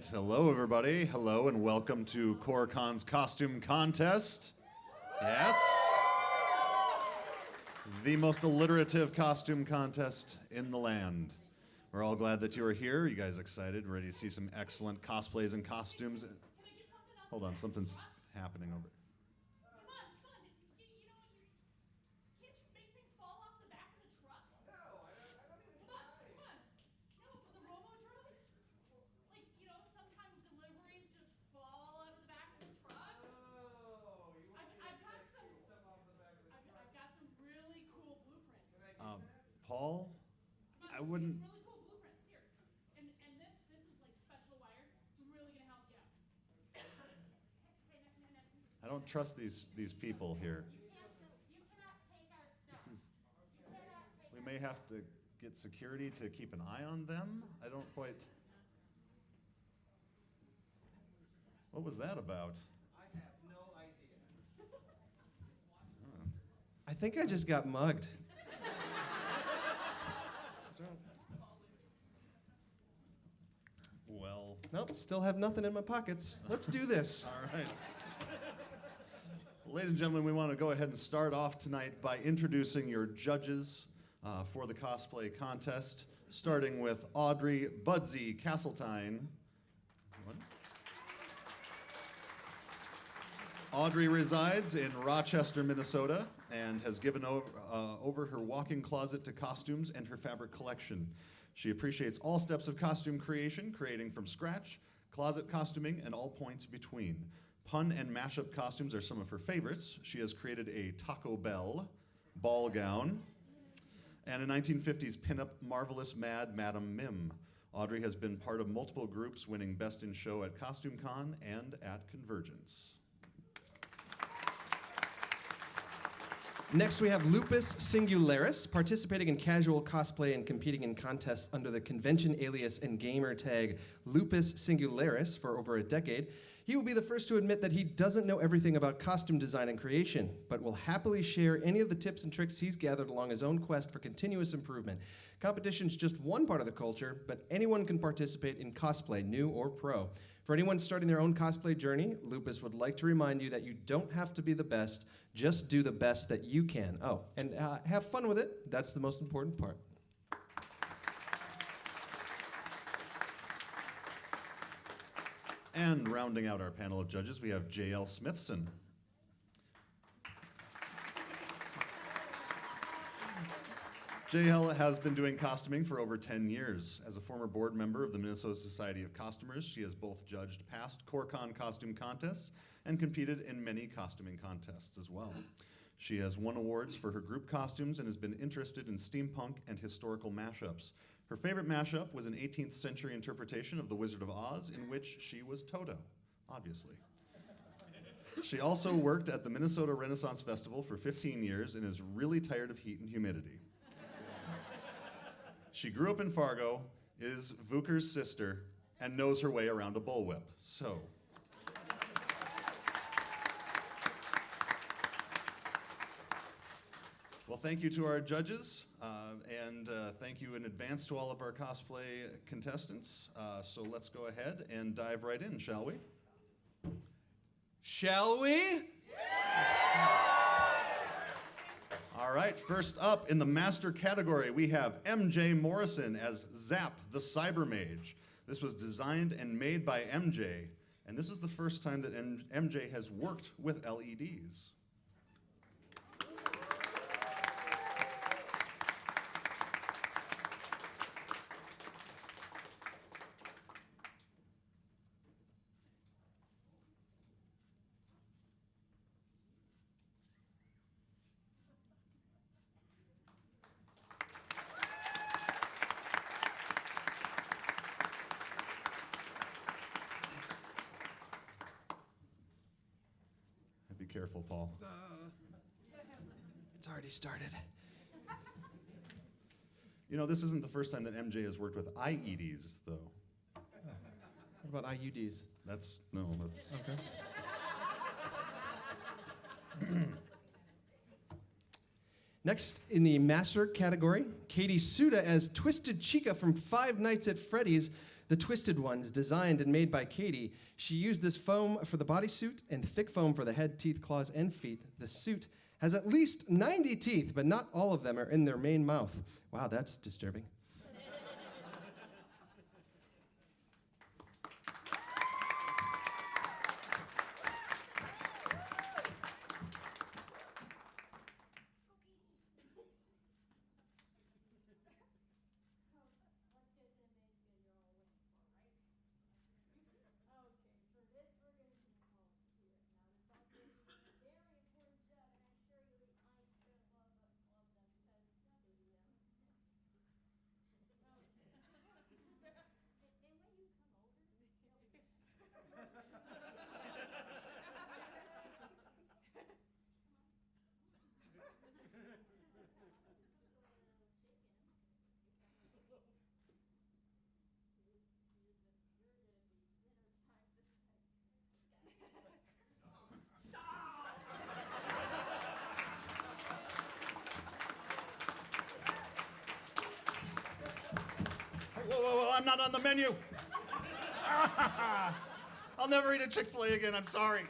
right, hello everybody. Hello and welcome to CoreCon's costume contest. Yes. The most alliterative costume contest in the land. We're all glad that you are here. You guys excited? Ready to see some excellent cosplays and costumes? Hold on, something's happening over. Paul, I wouldn't. Really cool blueprints here, and this is like special wire. It's really gonna help you out. I don't trust these people here. You cannot take our stuff. This is. We may have to get security to keep an eye on them. I don't quite. What was that about? I have no idea. I think I just got mugged. Well, Nope, still have nothing in my pockets. Let's do this. all right. Ladies and gentlemen, we want to go ahead and start off tonight by introducing your judges for the cosplay contest, starting with Audrey Budsy Castletine. What? Audrey resides in Rochester, Minnesota, and has given over her walk-in closet to costumes and her fabric collection. She appreciates all steps of costume creation, creating from scratch, closet costuming, and all points between. Pun and mashup costumes are some of her favorites. She has created a Taco Bell ball gown and a 1950s pinup Marvelous Mad Madam Mim. Audrey has been part of multiple groups, winning Best in Show at Costume Con and at Convergence. Next, we have Lupus Singularis, participating in casual cosplay and competing in contests under the convention alias and gamer tag Lupus Singularis for over a decade. He will be the first to admit that he doesn't know everything about costume design and creation, but will happily share any of the tips and tricks he's gathered along his own quest for continuous improvement. Competition is just one part of the culture, but anyone can participate in cosplay, new or pro. For anyone starting their own cosplay journey, Lupus would like to remind you that you don't have to be the best, just do the best that you can. Oh, and have fun with it. That's the most important part. And rounding out our panel of judges, we have J.L. Smithson. J.L. has been doing costuming for over 10 years. As a former board member of the Minnesota Society of Costumers, she has both judged past CoreCon costume contests and competed in many costuming contests as well. She has won awards for her group costumes and has been interested in steampunk and historical mashups. Her favorite mashup was an 18th century interpretation of The Wizard of Oz in which she was Toto, obviously. She also worked at the Minnesota Renaissance Festival for 15 years and is really tired of heat and humidity. She grew up in Fargo, is Vuker's sister, and knows her way around a bullwhip. So, well, thank you to our judges, and thank you in advance to all of our cosplay contestants. So let's go ahead and dive right in, shall we? Shall we? All right, first up in the master category, we have MJ Morrison as Zap, the Cyber Mage. This was designed and made by MJ, and this is the first time that MJ has worked with LEDs. Be careful, Paul. It's already started. You know, this isn't the first time that MJ has worked with IEDs, though. What about IUDs? That's. Okay. Next, in the Master category, Katie Suda as Twisted Chica from Five Nights at Freddy's. The twisted ones, designed and made by Katie. She used this foam for the bodysuit and thick foam for the head, teeth, claws, and feet. The suit has at least 90 teeth, but not all of them are in their main mouth. Wow, that's disturbing. Let's get to the main schedule you're all waiting for, right? Okay, for this we're going to do home here. Now this is a very important job, and I'm sure you'll be going to love them because you'll do them. Okay. And when you come over, they'll be Whoa, whoa, whoa, I'm not on the menu. I'll never eat a Chick-fil-A again, I'm sorry.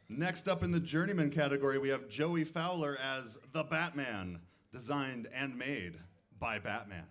Next up in the journeyman category, we have Joey Fowler as the Batman, designed and made by Batman.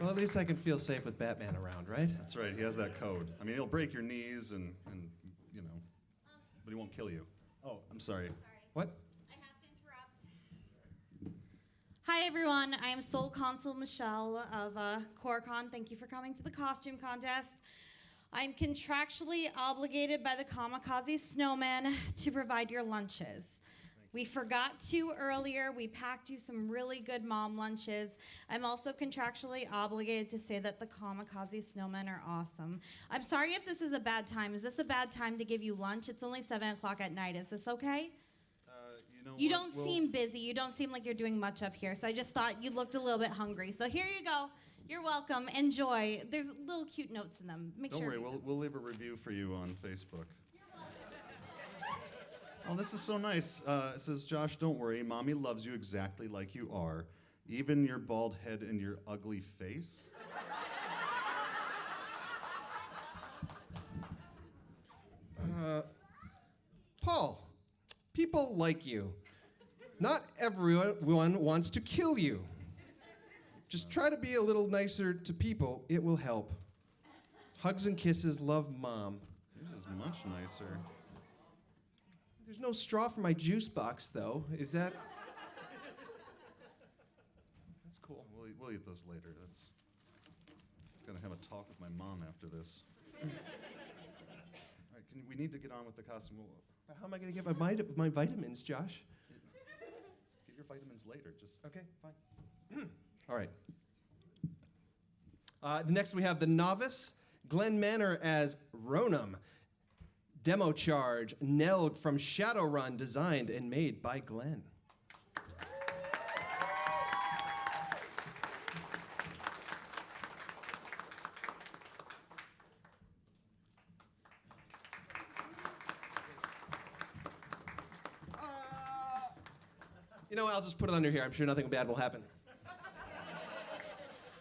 Well, at least I can feel safe with Batman around, right? That's right, he has that code. I mean, he'll break your knees and you know, but he won't kill you. Oh, I'm sorry. What? I have to interrupt. Hi, everyone. I am Soul Consul Michelle of CoreCon. Thank you for coming to the costume contest. I'm contractually obligated by the Kamikaze Snowman to provide your lunches. We forgot to earlier. We packed you some really good mom lunches. I'm also contractually obligated to say that the Kamikaze Snowmen are awesome. I'm sorry if this is a bad time. Is this a bad time to give you lunch? It's only 7 o'clock at night. Is this okay? You don't seem busy. You don't seem like you're doing much up here. So I just thought you looked a little bit hungry. So here you go. You're welcome. Enjoy. There's little cute notes in them. Make Don't sure. worry, we'll leave a review for you on Facebook. Oh, this is so nice. It says, Josh, don't worry. Mommy loves you exactly like you are. Even your bald head and your ugly face. Paul, people like you. Not everyone wants to kill you. Just try to be a little nicer to people. It will help. Hugs and kisses, love, Mom. This is much nicer. There's no straw for my juice box, though. Is that? That's cool. We'll eat those later. That's gonna have a talk with my mom after this. All right, we need to get on with the costume. How am I going to get my vitamins, Josh? Get your vitamins later. Just Okay, fine. All right. Next, we have the novice, Glenn Manor as Ronan. Demo charge, Nelg from Shadowrun, designed and made by Glenn. You know, I'll just put it under here. I'm sure nothing bad will happen.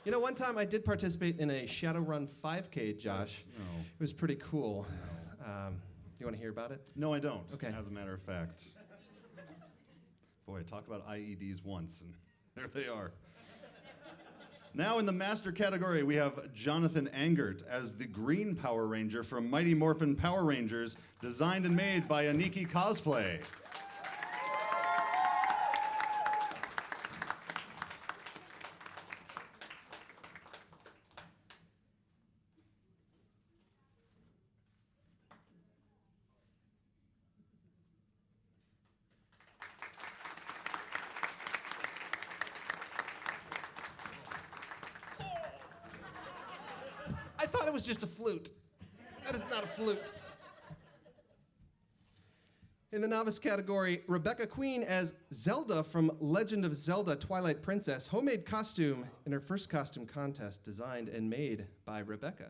You know, one time I did participate in a Shadowrun 5K, Josh. No. It was pretty cool. You want to hear about it? No, I don't. Okay. As a matter of fact. Boy, talk about IEDs once, and there they are. Now in the Master category, we have Jonathan Angert as the Green Power Ranger from Mighty Morphin Power Rangers, designed and made by Aniki Cosplay. thought it was just a flute. That is not a flute. In the novice category, Rebecca Queen as Zelda from Legend of Zelda Twilight Princess, homemade costume in her first costume contest, designed and made by Rebecca.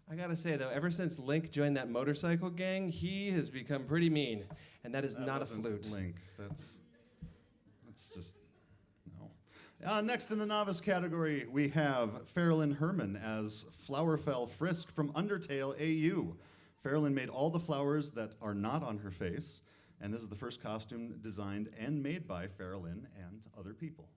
I gotta say though, ever since Link joined that motorcycle gang, he has become pretty mean, and that is That not a wasn't flute. Link. That's just no. Next in the novice category, we have Farrellyn Herman as Flowerfell Frisk from Undertale AU. Farrellyn made all the flowers that are not on her face, and this is the first costume designed and made by Farrellyn and other people.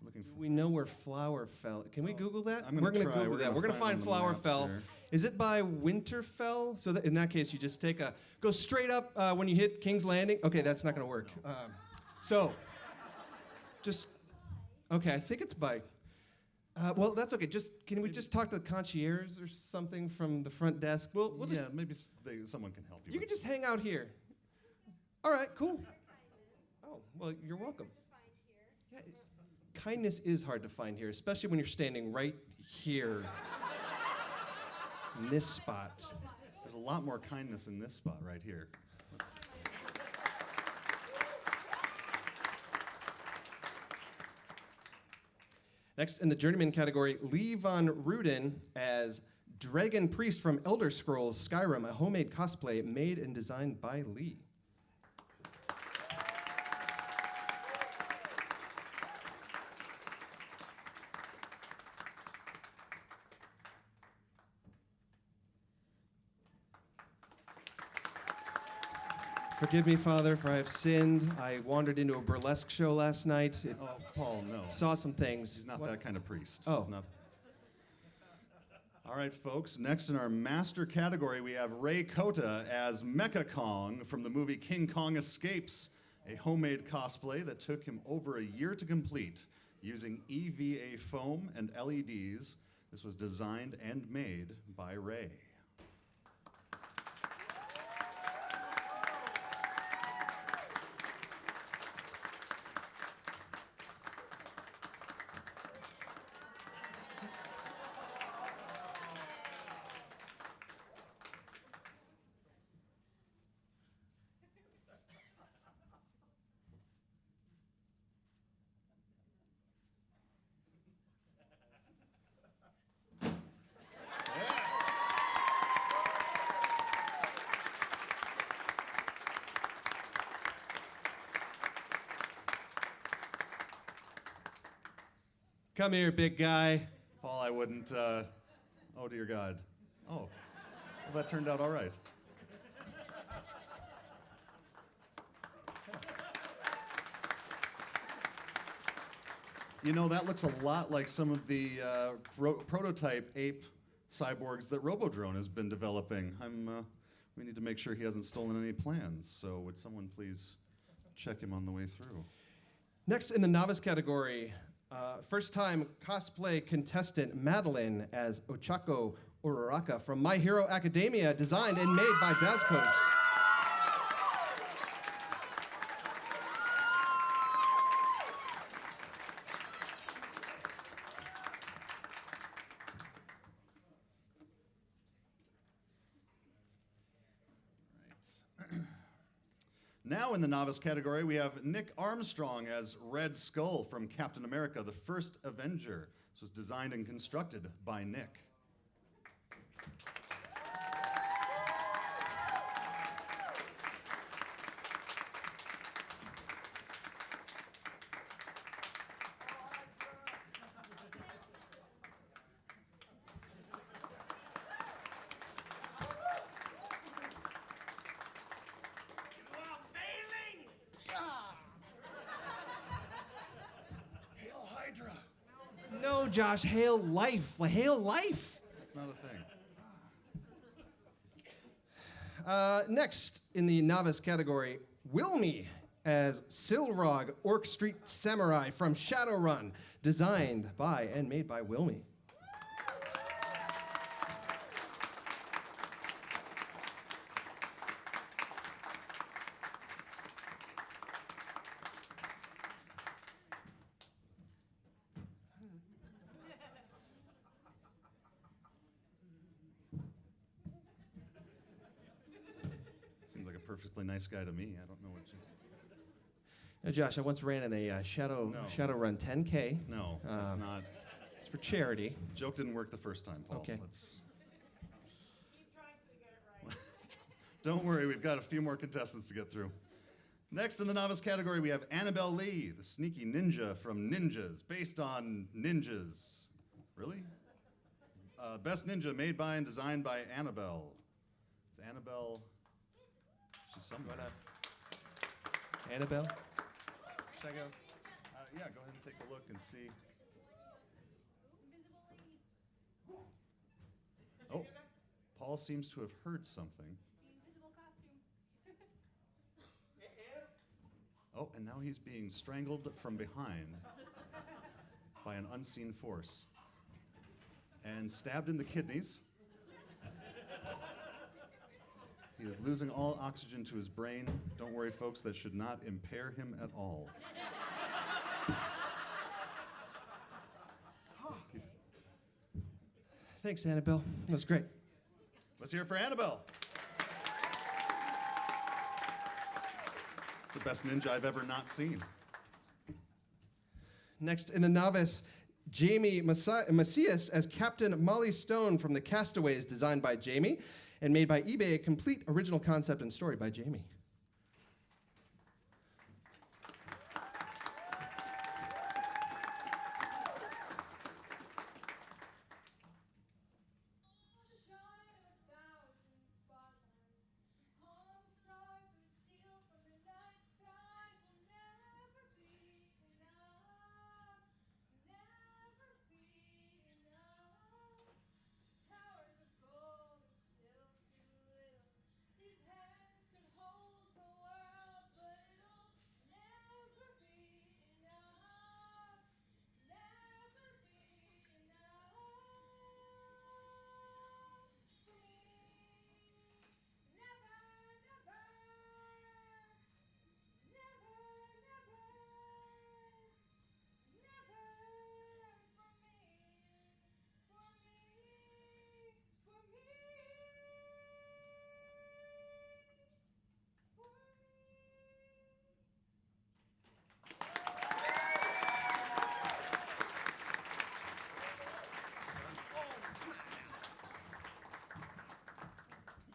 Looking Do we know where Flowerfell? Can we Google that? I'm gonna We're gonna try. Google We're that. gonna We're gonna find find on the maps Flowerfell. here. Is it by Winterfell? So that in that case, you just go straight up when you hit King's Landing. Okay, that's not gonna work. So, just okay. I think it's by. Well, that's okay. Can we just talk to the concierge or something from the front desk? We'll yeah, just. maybe someone can help you. You with can just hang out here. All right, cool. Oh, well, you're welcome. Yeah, kindness is hard to find here, especially when you're standing right here in this spot. There's a lot more kindness in this spot right here. Let's- Next in the journeyman category, Lee Von Ruden as Dragon Priest from Elder Scrolls Skyrim, a homemade cosplay made and designed by Lee. Forgive me, Father, for I have sinned. I wandered into a burlesque show last night. Oh, Paul, no. Saw some things. He's not What? that kind of priest. Oh. He's not. All right, folks. Next in our master category, we have Ray Kota as Mecha Kong from the movie King Kong Escapes, a homemade cosplay that took him over a year to complete using EVA foam and LEDs. This was designed and made by Ray. Come here, big guy. Paul, I wouldn't. Oh, dear God. Oh, well, that turned out all right. You know, that looks a lot like some of the prototype ape cyborgs that Robodrone has been developing. We need to make sure he hasn't stolen any plans. So would someone please check him on the way through? Next in the novice category, first-time cosplay contestant Madeline as Ochako Uraraka from My Hero Academia, designed and made by Dazkos. Now in the novice category, we have Nick Armstrong as Red Skull from Captain America, the First Avenger. This was designed and constructed by Nick. Josh, hail life. Hail life. That's not a thing. Next, in the novice category, Wilmy as Silrog, Orc Street Samurai from Shadowrun, designed by and made by Wilmy. Seems like a perfectly nice guy to me. I don't know what you... Now, Josh, I once ran in a Shadowrun 10K. No, that's not... It's for charity. Joke didn't work the first time, Paul. Okay. Keep trying to get it right. Don't worry, we've got a few more contestants to get through. Next in the novice category, we have Annabelle Lee, the sneaky ninja from Ninjas, based on ninjas. Really? Best ninja made by and designed by Annabelle. Is Annabelle... She's somewhere. Annabelle? Should I go? Yeah, go ahead and take a look and see. Invisible lady. Oh, Paul seems to have heard something. The invisible costume. Oh, and now he's being strangled from behind by an unseen force and stabbed in the kidneys. He is losing all oxygen to his brain. Don't worry, folks, that should not impair him at all. He's- Thanks, Annabelle. That was great. Let's hear it for Annabelle. The best ninja I've ever not seen. Next in the novice, Jamie Macias as Captain Molly Stone from The Castaways, designed by Jamie and made by eBay, a complete original concept and story by Jamie.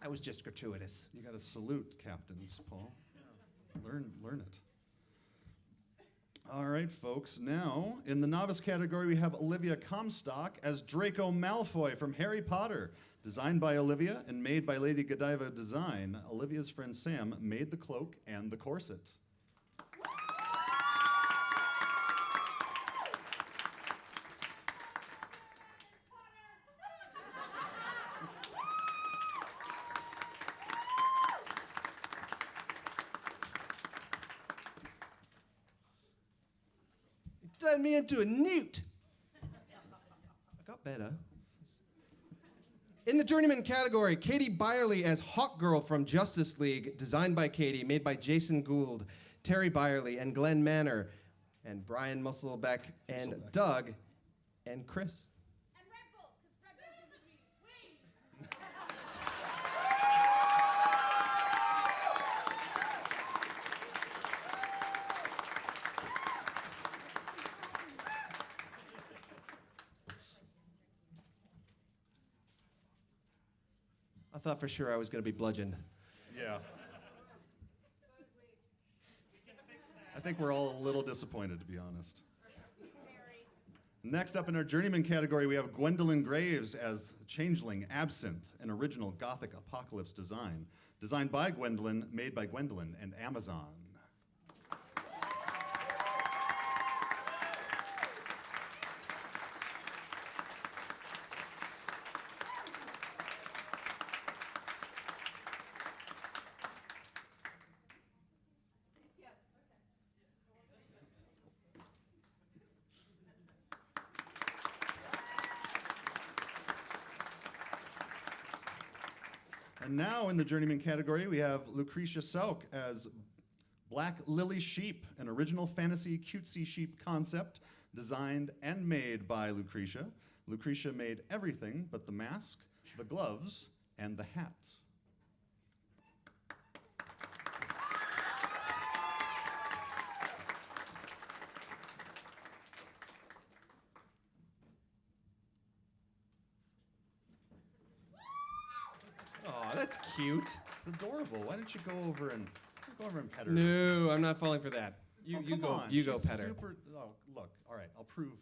That was just gratuitous. You got to salute captains, Paul. Learn it. All right, folks. Now, in the novice category, we have Olivia Comstock as Draco Malfoy from Harry Potter. Designed by Olivia and made by Lady Godiva Design, Olivia's friend Sam made the cloak and the corset. Turned me into a newt. I got better. In the journeyman category, Katie Byerly as Hawkgirl from Justice League, designed by Katie, made by Jason Gould, Terry Byerly, and Glenn Manor, and Brian Musselbeck, and Doug, and Chris. And Red Bull, because Red Bull gives me wings. I thought for sure I was going to be bludgeoned. Yeah. I think we're all a little disappointed, to be honest. Next up in our journeyman category, we have Gwendolyn Graves as Changeling Absinthe, an original Gothic apocalypse design. Designed by Gwendolyn, made by Gwendolyn and Amazon. And now in the journeyman category, we have Lucretia Sauk as Black Lily Sheep, an original fantasy cutesy sheep concept designed and made by Lucretia. Lucretia made everything but the mask, the gloves, and the hat. Oh, that's cute. It's adorable. Why don't you go over and pet her? No, I'm not falling for that. You, Oh, you come go. on. You go, She's pet her. super. Oh, look. All right, I'll prove.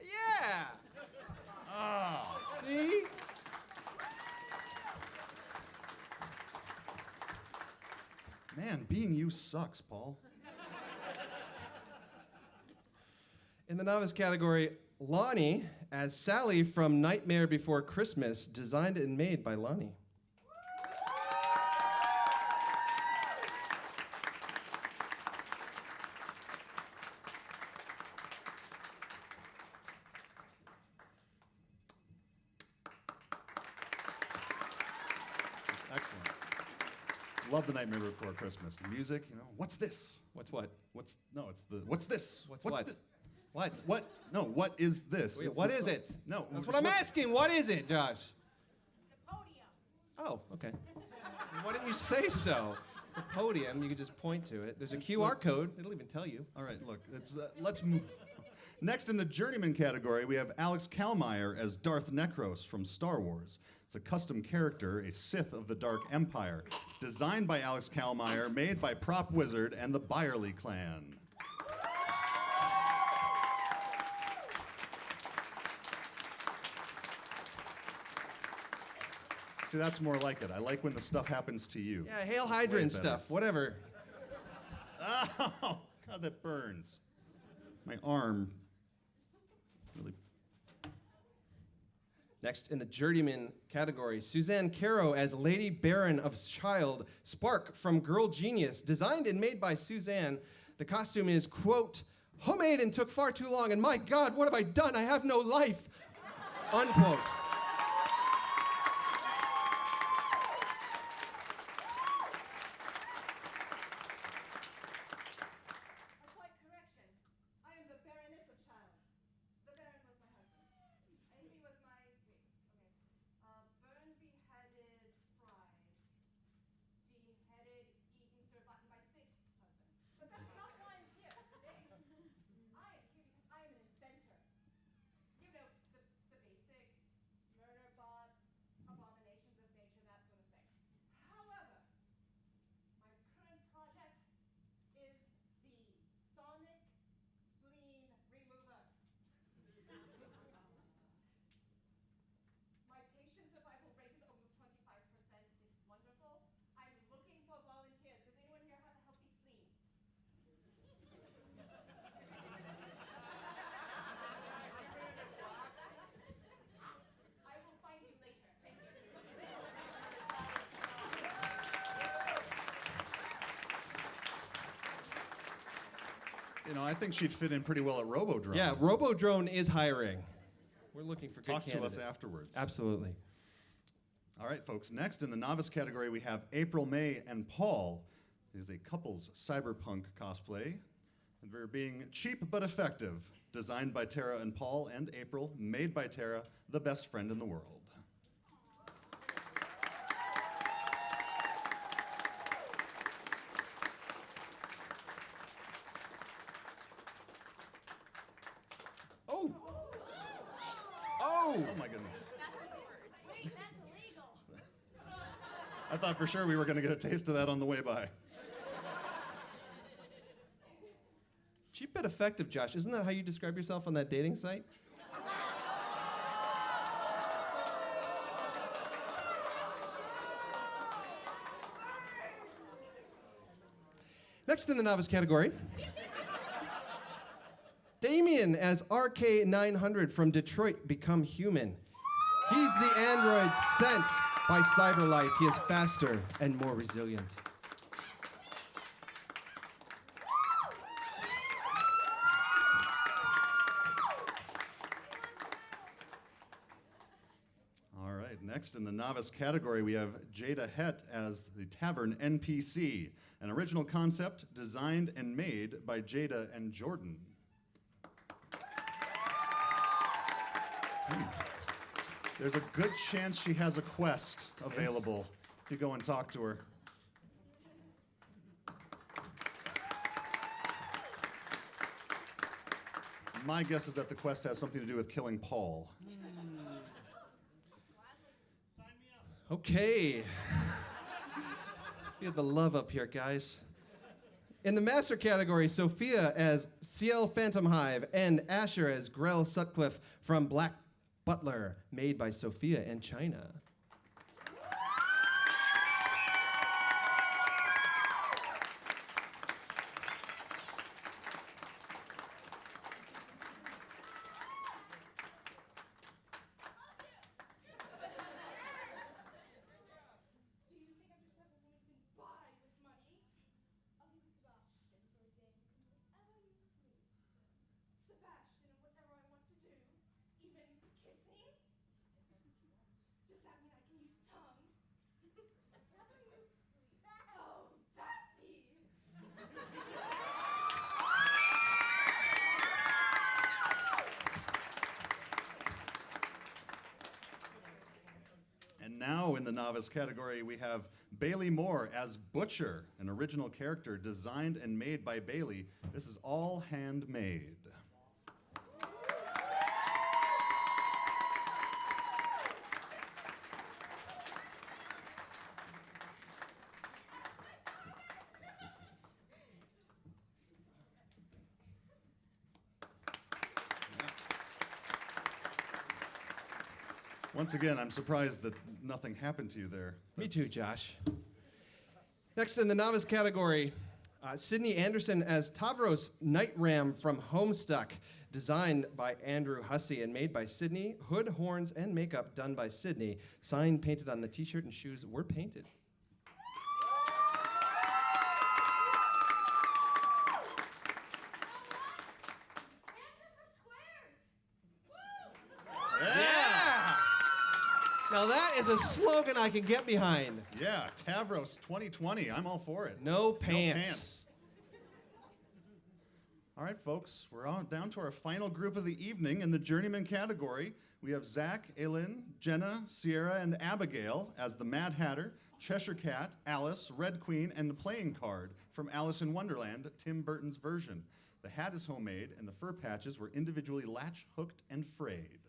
Yeah. Ah. See? Man, being you sucks, Paul. In the novice category, Lonnie as Sally from Nightmare Before Christmas, designed and made by Lonnie. It's excellent. Love the Nightmare Before Christmas. The music, what's this? What's what? What's this? What's what? thi- What? What? No, what is this? Wait, It's what the is so- it? No. That's it's what I'm asking. What is it, Josh? The podium. Oh, okay. Why didn't you say so? The podium, you could just point to it. There's a It's QR like- code. It'll even tell you. All right, look, let's move. Next in the journeyman category, we have Alex Kalmeyer as Darth Necros from Star Wars. It's a custom character, a Sith of the Dark Empire, designed by Alex Kalmeyer, made by Prop Wizard and the Byerly clan. See, that's more like it. I like when the stuff happens to you. Yeah, Hail It's Hydra way and better. stuff. Whatever. Oh, God, that burns. My arm really. Next in the journeyman category, Suzanne Caro as Lady Baron of Child, Spark from Girl Genius, designed and made by Suzanne. The costume is, quote, homemade and took far too long, and my God, what have I done? I have no life, unquote. A slight correction. I am the Baroness of Child. The Baron was my husband. And he was my, burned, beheaded, fried. Beheaded, eaten, served, by sixth husband. But that's not why I'm here today. I am here because I am an inventor. You know, the basics, murder bots, abominations of nature, that sort of thing. However, my current project is the sonic spleen remover. My patient survival rate is almost 25%. It's wonderful. I'm looking for volunteers. Does anyone here have a healthy spleen? I will find you later. Thank you. I think she'd fit in pretty well at Robodrome. Yeah, Robodrone is hiring. We're looking for good Talk to candidates. us afterwards. Absolutely. All right, folks. Next in the novice category, we have April May and Paul. It is a couple's cyberpunk cosplay. And we're being cheap but effective. Designed by Tara and Paul and April, made by Tara, the best friend in the world. Oh! Oh! Oh my goodness. Wait, that's illegal. I thought for sure we were going to get a taste of that on the way by. Cheap but effective, Josh. Isn't that how you describe yourself on that dating site? Next in the novice category, Damien as RK900 from Detroit Become Human. He's the android sent by Cyberlife. He is faster and more resilient. Next, in the novice category, we have Jada Het as the Tavern NPC, an original concept designed and made by Jada and Jordan. There's a good chance she has a quest available if you go and talk to her. My guess is that the quest has something to do with killing Paul. Okay. Feel the love up here, guys. In the master category, Sophia as Ciel Phantom Hive and Asher as Grell Sutcliffe from Black Butler, made by Sophia and China. Do you think I'm just a woman you can buy with money? I'll give you Sebastian for a day and you can do whatever you please. Sebastian and whatever I want to do, even kissing? Does that mean I can use tongue? Whatever you please. Oh, Bessie! And now in the novice category, we have Bailey Moore as Butcher, an original character designed and made by Bailey. This is all handmade. Once again, I'm surprised that nothing happened to you there. Me too, Josh. Next in the novice category, Sydney Anderson as Tavros Night Ram from Homestuck, designed by Andrew Hussey and made by Sydney. Hood, horns, and makeup done by Sydney. Sign painted on the t-shirt and shoes were painted. Yeah! Now that is a slogan I can get behind. Yeah, Tavros 2020. I'm all for it. No pants. No pants. All right, folks, we're on down to our final group of the evening. In the journeyman category, we have Zach, Aylin, Jenna, Sierra, and Abigail as the Mad Hatter, Cheshire Cat, Alice, Red Queen, and the Playing Card from Alice in Wonderland, Tim Burton's version. The hat is homemade, and the fur patches were individually latch, hooked, and frayed.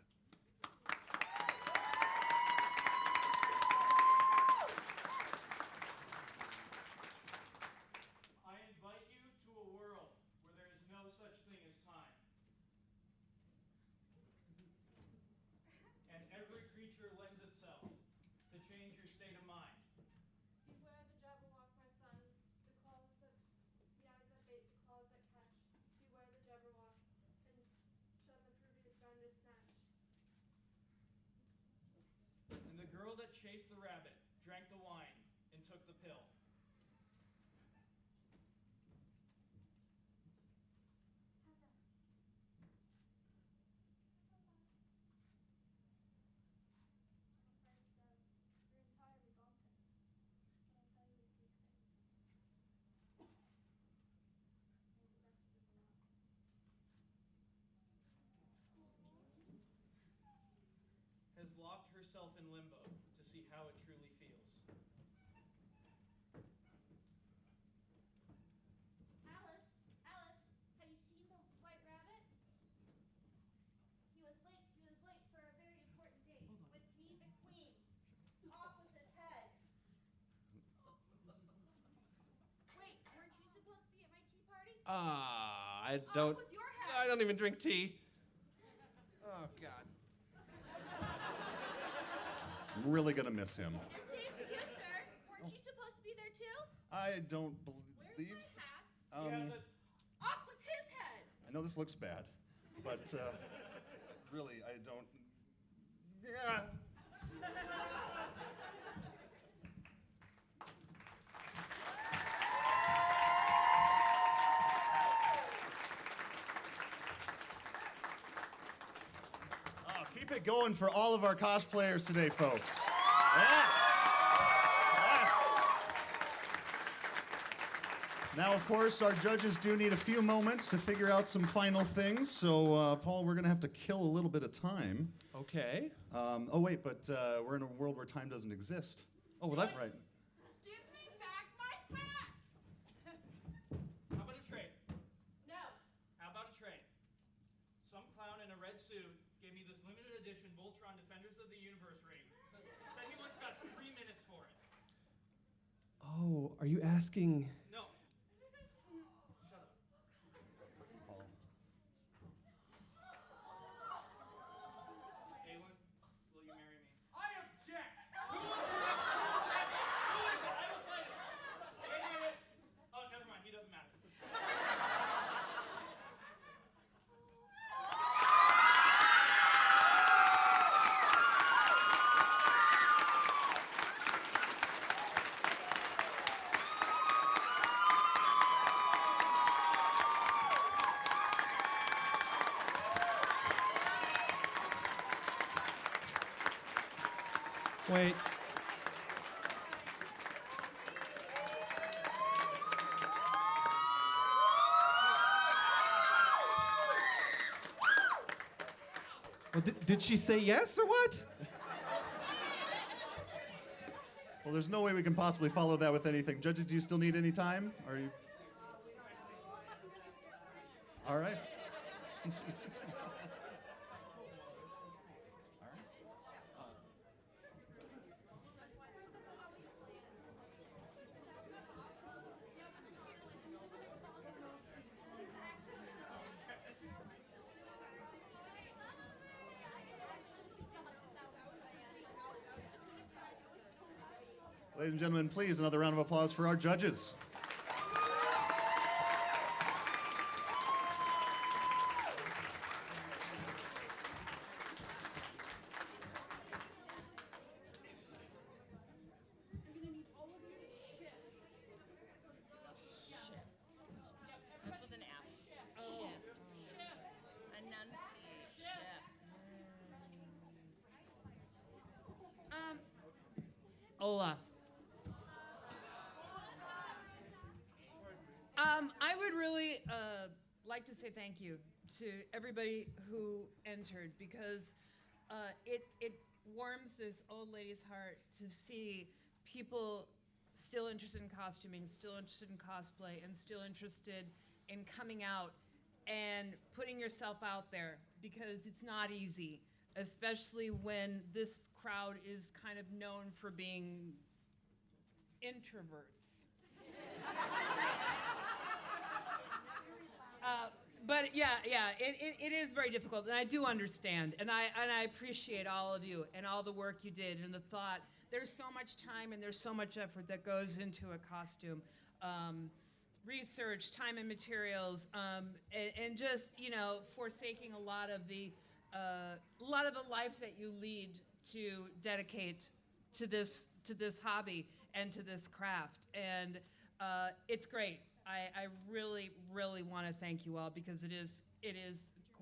I invite you to a world where there is no such thing as time. And every creature lends itself to change your state of mind. Beware the Jabberwock, my son. The claws that, the eyes that bait, the claws that catch. Beware the Jabberwock, and shun the fruities bound to snatch. And the girl that chased the rabbit drank the wine and took the pill. You're entirely bonkers. But I'll tell you a secret. You're the best of the lot. Has locked herself in limbo to see how it truly feels. Alice, Alice, have you seen the white rabbit? He was late for a very important date with me, the queen. Off with his head. Wait, weren't you supposed to be at my tea party? I Off don't. with your head. I don't even drink tea. Oh God. I'm really gonna miss him. And same for you, sir. Weren't you supposed to be there too? I don't believe. Where's my hat? He has a Off with his head. I know this looks bad, but really, I don't. Yeah. Oh, keep it going for all of our cosplayers today, folks. Yes. Yes. Now, of course, our judges do need a few moments to figure out some final things. So, Paul, we're going to have to kill a little bit of time. Okay. Oh, wait, but we're in a world where time doesn't exist. Oh, well, that's Right. Give me back my hat! How about a trade? No. How about a trade? Some clown in a red suit gave me this limited edition Voltron Defenders of the Universe ring. Said he once got 3 minutes for it. Oh, are you asking? No. Shut up. Paul. Aelin, will you marry me? I object! Who is it? Who is it? I will play it. Wait. Oh, never mind. He doesn't matter. Wait. Well, did she say yes or what? Well, there's no way we can possibly follow that with anything. Judges, do you still need any time? Are you? All right. Ladies and gentlemen, please, another round of applause for our judges. That's with an F. Oh. Enunciate. Shift. Ola. I would really like to say thank you to everybody who entered because it warms this old lady's heart to see people still interested in costuming, still interested in cosplay, and still interested in coming out and putting yourself out there because it's not easy, especially when this crowd is kind of known for being introverts. But yeah, it is very difficult, and I do understand, and I appreciate all of you and all the work you did and the thought. There's so much time and there's so much effort that goes into a costume, research, time and materials, and just forsaking a lot of the life that you lead to dedicate to this hobby and to this craft, and it's great. I really, really want to thank you all because it is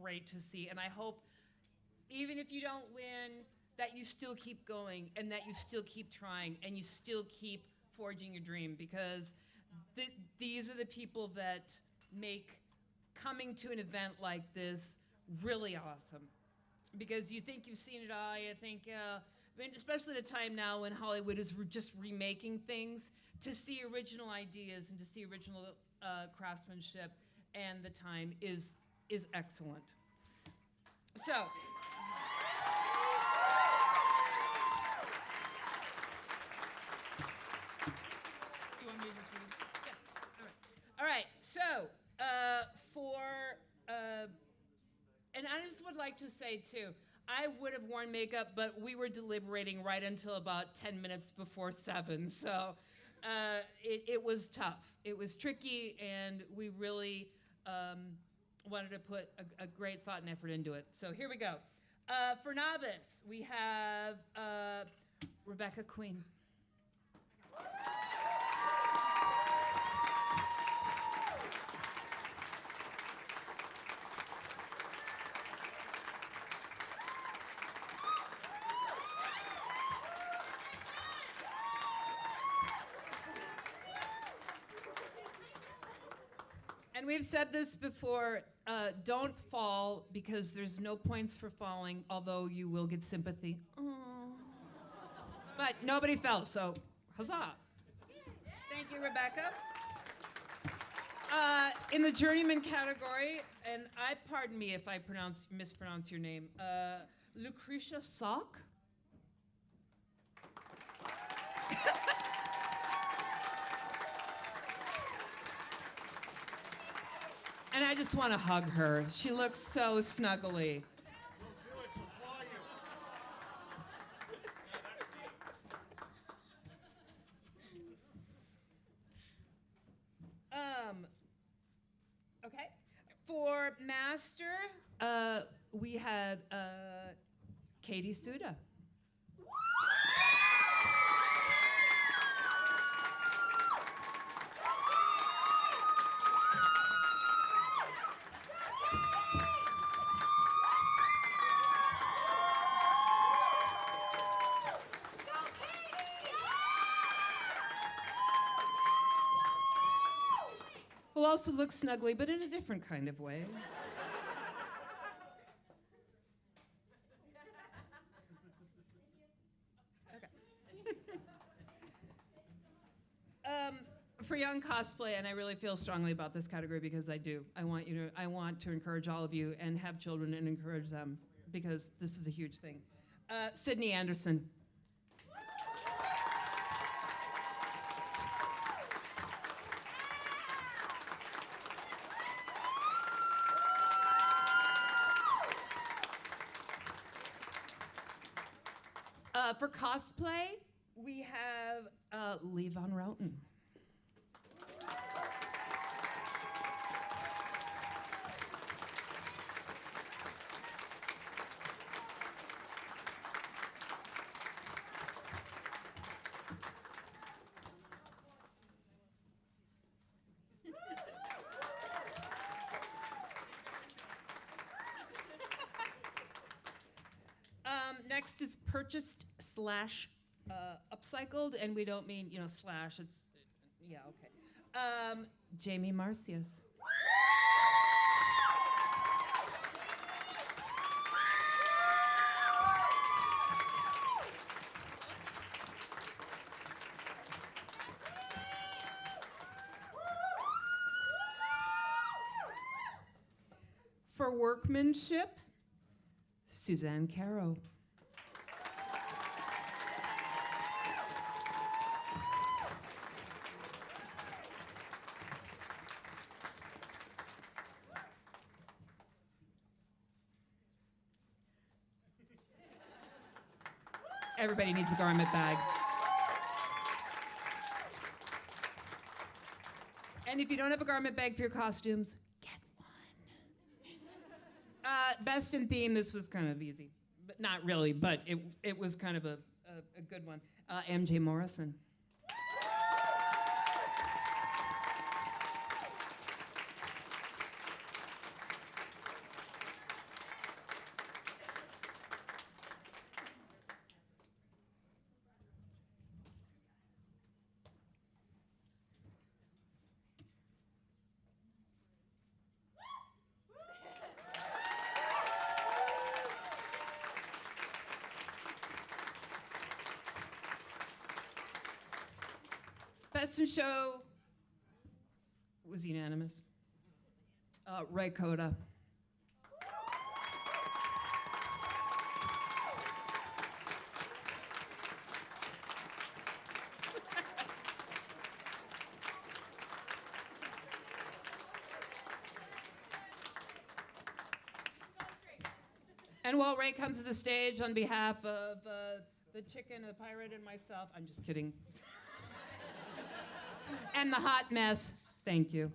great to see, and I hope even if you don't win, that you still keep going and that you still keep trying and you still keep forging your dream because these are the people that make coming to an event like this really awesome. Because you think you've seen it all, you think, I mean, especially at a time now when Hollywood is just remaking things, to see original ideas and to see original craftsmanship and the time is excellent. So. Do you want me to just read? Yeah, all right. So, and I just would like to say too, I would have worn makeup, but we were deliberating right until about 10 minutes before 7. So it was tough. It was tricky, and we really wanted to put a great thought and effort into it. So here we go. For novice, we have Rebecca Queen. And we've said this before, don't fall because there's no points for falling, although you will get sympathy. Aw. But nobody fell, so huzzah. Thank you, Rebecca. In the journeyman category, and pardon me if I mispronounce your name, Lucretia Sock. And I just want to hug her. She looks so snuggly. Okay. For master, we had Katie Suda. Who also looks snuggly, but in a different kind of way. For young cosplay, and I really feel strongly about this category because I do. I want to encourage all of you and have children and encourage them because this is a huge thing. Sydney Anderson. For cosplay, we have Lee Von Routen. Next is purchased / upcycled, and we don't mean, slash, it's, yeah, okay. Jamie Marcius. For workmanship, Suzanne Caro. Everybody needs a garment bag. And if you don't have a garment bag for your costumes, get one. Best in theme, this was kind of easy. But not really, but it was kind of a good one. MJ Morrison. Best in show was unanimous. Ray Coda. And while Ray comes to the stage on behalf of the chicken, the pirate, and myself, I'm just kidding. And the hot mess, thank you.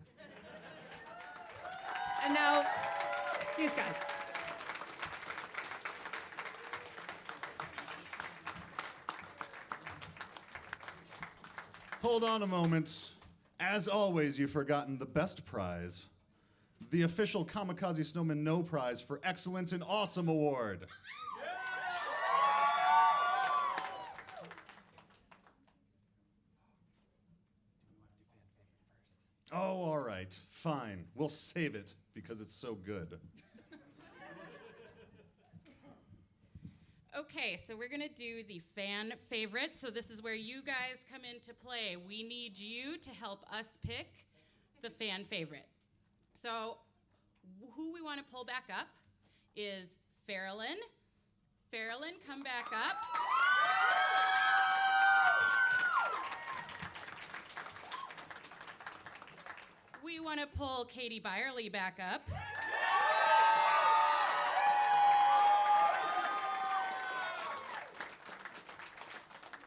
And now, these guys. Hold on a moment. As always, you've forgotten the best prize. The official Kamikaze Snowman No Prize for Excellence in Awesome Award. Oh, all right. Fine, we'll save it because it's so good. Okay, so we're gonna do the fan favorite. So this is where you guys come into play. We need you to help us pick the fan favorite. So who we want to pull back up is Farrellyn. Farrellyn, come back up. We want to pull Katie Byerly back up.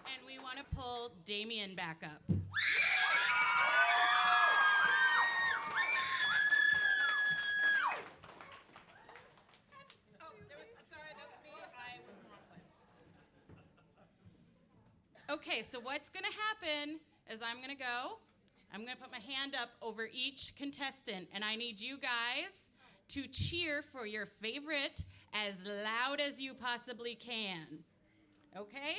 And we want to pull Damien back up. Okay, so what's gonna happen is I'm gonna put my hand up over each contestant, and I need you guys to cheer for your favorite as loud as you possibly can. Okay?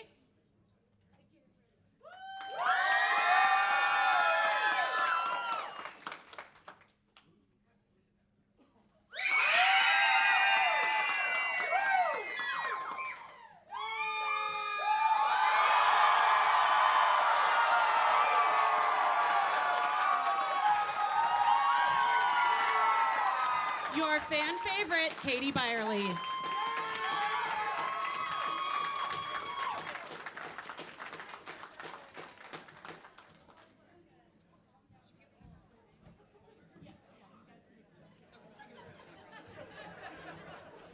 Your fan favorite, Katie Byerly.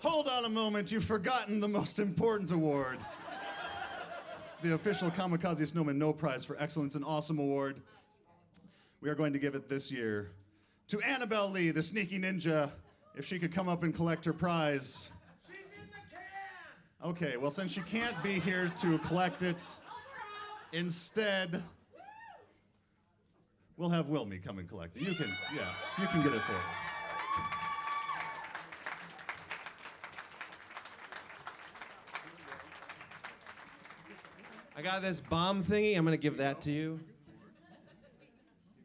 Hold on a moment, you've forgotten the most important award. The official Kamikaze Snowman No Prize for Excellence and Awesome Award. We are going to give it this year to Annabelle Lee, the sneaky ninja, if she could come up and collect her prize. She's in the can! Okay, well, since she can't be here to collect it, instead, we'll have Wilmy come and collect it. You can get it forward. I got this bomb thingy. I'm going to give that to you.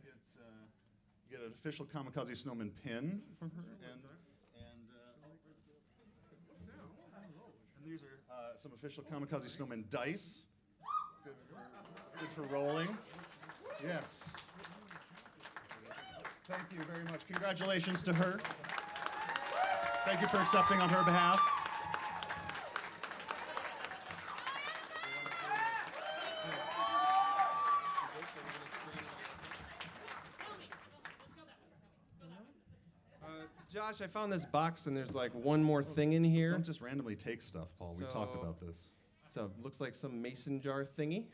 You get an official Kamikaze Snowman pin from her, and these are some official Kamikaze Snowman dice. Good for rolling. Yes. Thank you very much. Congratulations to her. Thank you for accepting on her behalf. Josh, I found this box and there's like one more thing in here. Don't just randomly take stuff, Paul. We talked So- about this. So it looks like some mason jar thingy.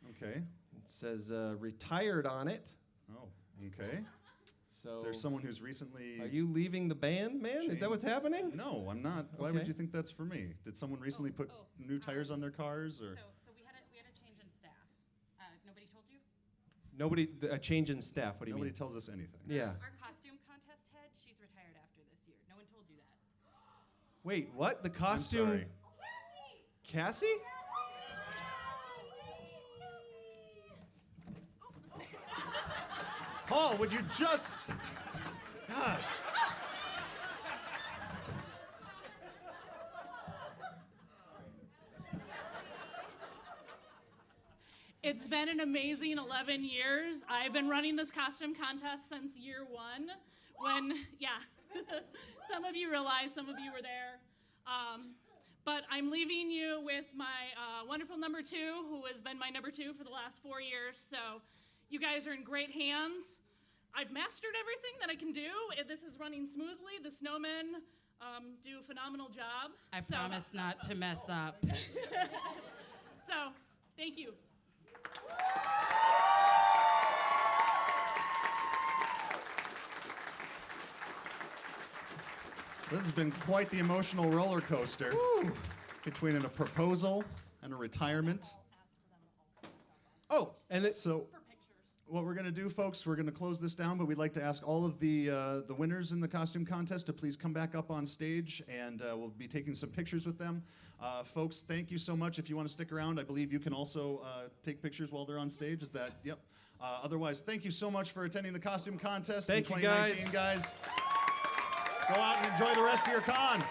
Okay. It says retired on it. Oh, okay. So Is there someone who's recently... are you leaving the band, man? Is that what's happening? No, I'm not. Why would Okay. you think that's for me? Did someone recently put new tires on their cars, or... So we had a change in staff. Nobody told you? Nobody, a change in staff. What do you Nobody mean? tells us anything. Yeah. Our costume contest head, she's retired after this year. No one told you that. Wait, what? The I'm costume? sorry. Cassie? Paul, would you just... God. It's been an amazing 11 years. I've been running this costume contest since year one when, some of you realize, some of you were there. But I'm leaving you with my wonderful number two, who has been my number two for the last 4 years. So you guys are in great hands. I've mastered everything that I can do. This is running smoothly. The snowmen do a phenomenal job. I promise not to mess up. So, thank you. This has been quite the emotional roller coaster between a proposal and a retirement. Oh, and So, What we're going to do, folks, we're going to close this down, but we'd like to ask all of the winners in the costume contest to please come back up on stage, and we'll be taking some pictures with them. Folks, thank you so much. If you want to stick around, I believe you can also take pictures while they're on stage. Is that, yep. Otherwise, thank you so much for attending the costume contest Thank in you, 2019, guys. Go out and enjoy the rest of your con.